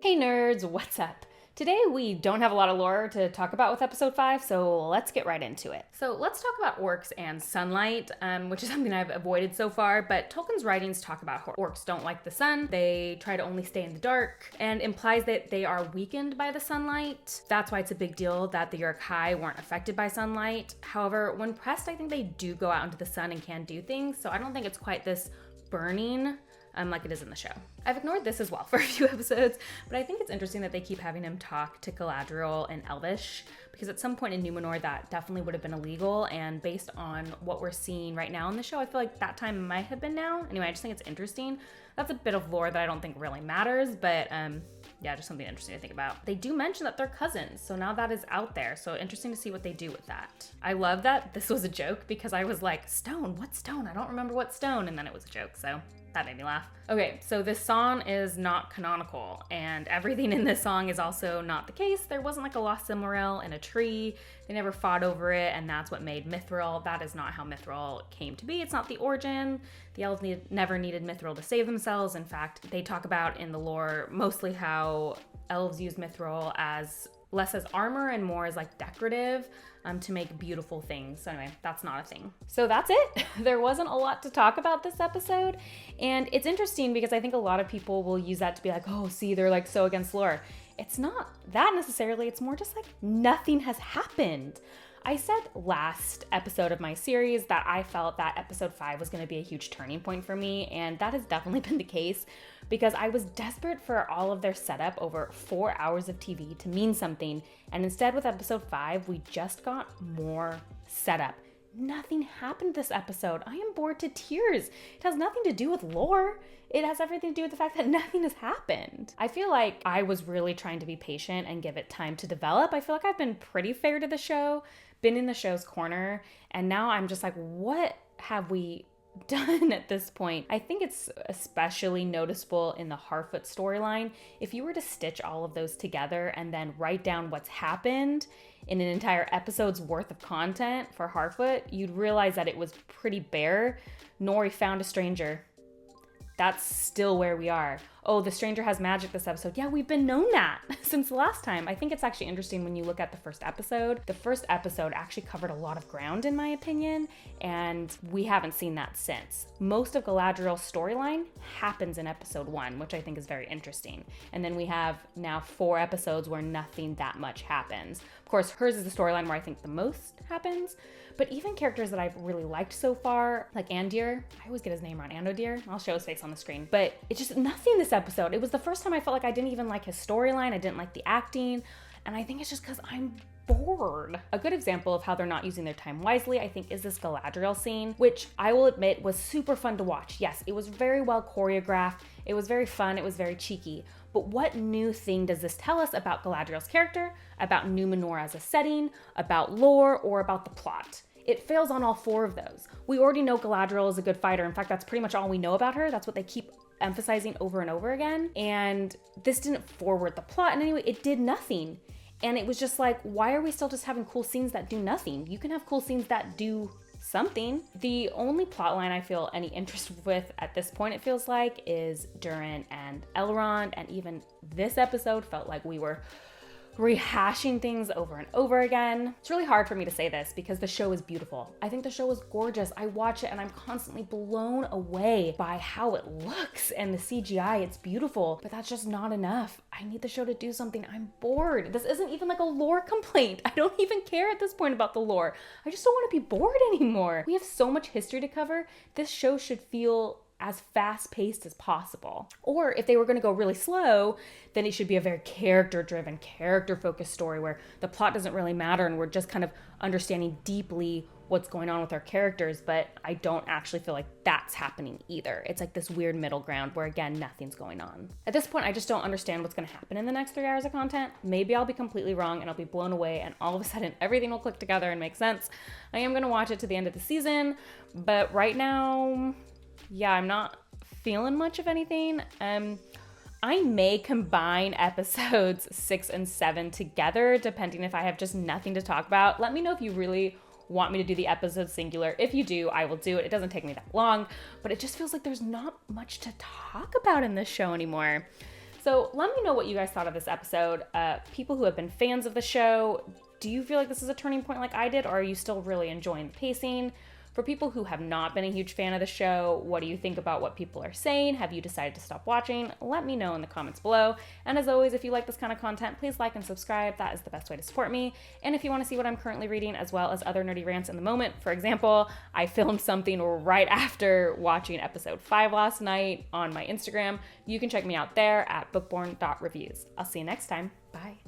Hey nerds, what's up? Today we don't have a lot of lore to talk about with episode 5, so let's get right into it. So let's talk about orcs and sunlight, which is something I've avoided so far, but Tolkien's writings talk about how orcs don't like the sun, they try to only stay in the dark, and implies that they are weakened by the sunlight. That's why it's a big deal that the Uruk-hai weren't affected by sunlight. However, when pressed, I think they do go out into the sun and can do things, so I don't think it's quite this burning like it is in the show. I've ignored this as well for a few episodes, but I think it's interesting that they keep having him talk to Galadriel in Elvish, because at some point in Numenor that definitely would have been illegal, and based on what we're seeing right now in the show, I feel like that time might have been now. Anyway, I just think it's interesting. That's a bit of lore that I don't think really matters, but yeah, just something interesting to think about. They do mention that they're cousins, so now that is out there, so interesting to see what they do with that. I love that this was a joke, because I was like, stone? What stone? I don't remember what stone, and then it was a joke, so that made me laugh. Okay, so this song is not canonical, and everything in this song is also not the case. There wasn't like a lost Silmaril in a tree. They never fought over it, and that's what made Mithril. That is not how Mithril came to be. It's not the origin. The elves never needed Mithril to save themselves. In fact, they talk about in the lore mostly how elves use Mithril as less as armor and more as like decorative to make beautiful things. So anyway, that's not a thing. So that's it. There wasn't a lot to talk about this episode. And it's interesting because I think a lot of people will use that to be like, oh, see, they're like so against lore. It's not that necessarily. It's more just like nothing has happened. I said last episode of my series that I felt that episode 5 was going to be a huge turning point for me, and that has definitely been the case because I was desperate for all of their setup over 4 hours of TV to mean something, and instead with episode 5, we just got more setup. Nothing happened this episode. I am bored to tears. It has nothing to do with lore. It has everything to do with the fact that nothing has happened. I feel like I was really trying to be patient and give it time to develop. I feel like I've been pretty fair to the show, been in the show's corner, and now I'm just like, what have we done at this point? I think it's especially noticeable in the Harfoot storyline. If you were to stitch all of those together and then write down what's happened in an entire episode's worth of content for Harfoot, you'd realize that it was pretty bare. Nori found a stranger. That's still where we are. Oh, the stranger has magic this episode. Yeah, we've been known that since the last time. I think it's actually interesting when you look at the first episode. The first episode actually covered a lot of ground, in my opinion, and we haven't seen that since. Most of Galadriel's storyline happens in episode 1, which I think is very interesting. And then we have now 4 episodes where nothing that much happens. Of course, hers is the storyline where I think the most happens, but even characters that I've really liked so far, like Andir, I always get his name wrong, Andodir, I'll show his face on the screen, but it's just nothing this episode. It was the first time I felt like I didn't even like his storyline, I didn't like the acting, and I think it's just because I'm bored. A good example of how they're not using their time wisely, I think, is this Galadriel scene, which I will admit was super fun to watch. Yes, it was very well choreographed, it was very fun, it was very cheeky. But what new thing does this tell us about Galadriel's character, about Numenor as a setting, about lore, or about the plot? It fails on all 4 of those. We already know Galadriel is a good fighter. In fact, that's pretty much all we know about her. That's what they keep emphasizing over and over again. And this didn't forward the plot in any way. It did nothing. And it was just like, why are we still just having cool scenes that do nothing? You can have cool scenes that do something. The only plot line I feel any interest with at this point, it feels like, is Durin and Elrond. And even this episode felt like we were rehashing things over and over again. It's really hard for me to say this because the show is beautiful. I think the show is gorgeous. I watch it and I'm constantly blown away by how it looks and the CGI. It's beautiful, but that's just not enough. I need the show to do something. I'm bored. This isn't even like a lore complaint. I don't even care at this point about the lore. I just don't want to be bored anymore. We have so much history to cover. This show should feel as fast-paced as possible. Or if they were going to go really slow, then it should be a very character-driven, character-focused story where the plot doesn't really matter and we're just kind of understanding deeply what's going on with our characters, but I don't actually feel like that's happening either. It's like this weird middle ground where, again, nothing's going on. At this point, I just don't understand what's going to happen in the next 3 hours of content. Maybe I'll be completely wrong and I'll be blown away and all of a sudden everything will click together and make sense. I am going to watch it to the end of the season, but right now, yeah, I'm not feeling much of anything. I may combine episodes 6 and 7 together, depending if I have just nothing to talk about. Let me know if you really want me to do the episode singular. If you do, I will do it. It doesn't take me that long, but it just feels like there's not much to talk about in this show anymore. So let me know what you guys thought of this episode. People who have been fans of the show, do you feel like this is a turning point like I did, or are you still really enjoying the pacing? For people who have not been a huge fan of the show, what do you think about what people are saying? Have you decided to stop watching? Let me know in the comments below. And as always, if you like this kind of content, please like and subscribe. That is the best way to support me. And if you want to see what I'm currently reading, as well as other nerdy rants in the moment, for example, I filmed something right after watching episode 5 last night on my Instagram. You can check me out there at bookborn.reviews. I'll see you next time. Bye.